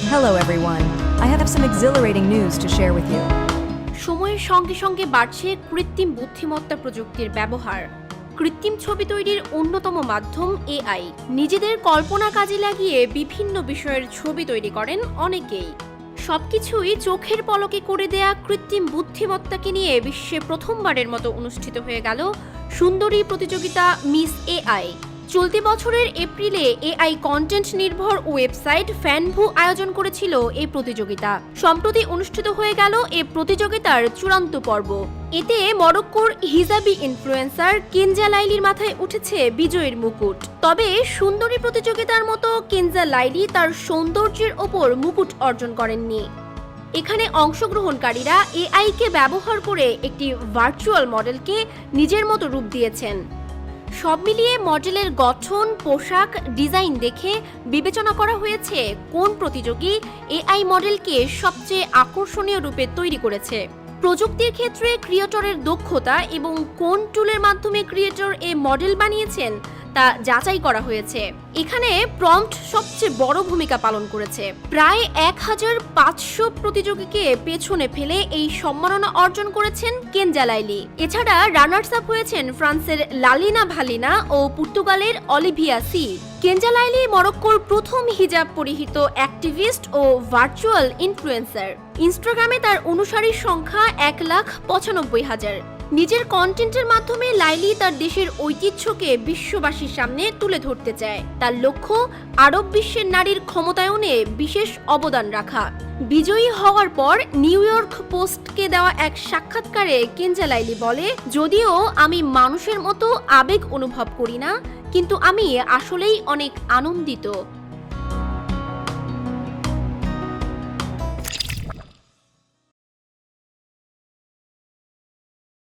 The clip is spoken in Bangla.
Hello everyone. I have some exhilarating news to share with you. সময়ের সঙ্গে সঙ্গে বাড়ছে কৃত্রিম বুদ্ধিমত্তা প্রযুক্তির ব্যবহার। কৃত্রিম ছবি তৈরির অন্যতম মাধ্যম এআই। নিজেদের কল্পনা কাজে লাগিয়ে বিভিন্ন বিষয়ের ছবি তৈরি করেন অনেকেই। সবকিছুই চোখের পলকে করে দেয়া কৃত্রিম বুদ্ধিমত্তাকে নিয়ে বিশ্বে প্রথমবারের মতো অনুষ্ঠিত হয়ে গেল সুন্দরী প্রতিযোগিতা মিস এআই। চলতি বছরের এপ্রিলে এআই কন্টেন্ট নির্ভর ওয়েবসাইট ফ্যানভু আয়োজন করেছিল এই প্রতিযোগিতা। সম্প্রতি অনুষ্ঠিত হয়ে গেল এই প্রতিযোগিতার চূড়ান্ত পর্ব। এতে মরক্কোর হিজাবি ইনফ্লুয়েন্সার কেনজা লাইলির মাথায় উঠেছে বিজয়ের মুকুট। তবে সুন্দরী প্রতিযোগিতার মতো কেনজা লাইলি তার সৌন্দর্যের ওপর মুকুট অর্জন করেননি। এখানে অংশগ্রহণকারীরা এআইকে ব্যবহার করে একটি ভার্চুয়াল মডেলকে নিজের মতো রূপ দিয়েছেন। সব মিলিয়ে মডেলের গঠন, পোশাক, ডিজাইন দেখে বিবেচনা করা হয়েছে কোন প্রতিযোগী এআই মডেলকে সবচেয়ে আকর্ষণীয় রূপে তৈরি করেছে। প্রযুক্তির ক্ষেত্রে ক্রিয়েটরের দক্ষতা এবং কোন টুলের মাধ্যমে ক্রিয়েটর এ মডেল বানিয়েছেন তা যাচাই করা হয়েছে। এখানে প্রম্পট সবচেয়ে বড় ভূমিকা পালন করেছে। প্রায় 1500 প্রতিযোগীকে পেছনে ফেলে এই সম্মাননা অর্জন করেছেন কেনজা লাইলি। এছাড়া রানার্স আপ হয়েছেন ফ্রান্সের লালিনা ভালিনা ও পর্তুগালের অলিভিয়া সি। কেনজা লাইলি মরক্কোর প্রথম হিজাব পরিহিত অ্যাক্টিভিস্ট ও ভার্চুয়াল ইনফ্লুয়েন্সার। ইনস্টাগ্রামে তার অনুসারীর সংখ্যা 1,95,000। নিজের কন্টেন্টের মাধ্যমে লাইলি তার দেশের ঐতিহ্যকে বিশ্ববাসীর সামনে তুলে ধরতে চায়। তার লক্ষ্য আরব বিশ্বের নারীর ক্ষমতায়নে বিশেষ অবদান রাখা। বিজয়ী হওয়ার পর নিউ ইয়র্ক পোস্টকে দেওয়া এক সাক্ষাৎকারে কেনজা লাইলি বলে, যদিও আমি মানুষের মতো আবেগ অনুভব করি না, কিন্তু আমি আসলেই অনেক আনন্দিত।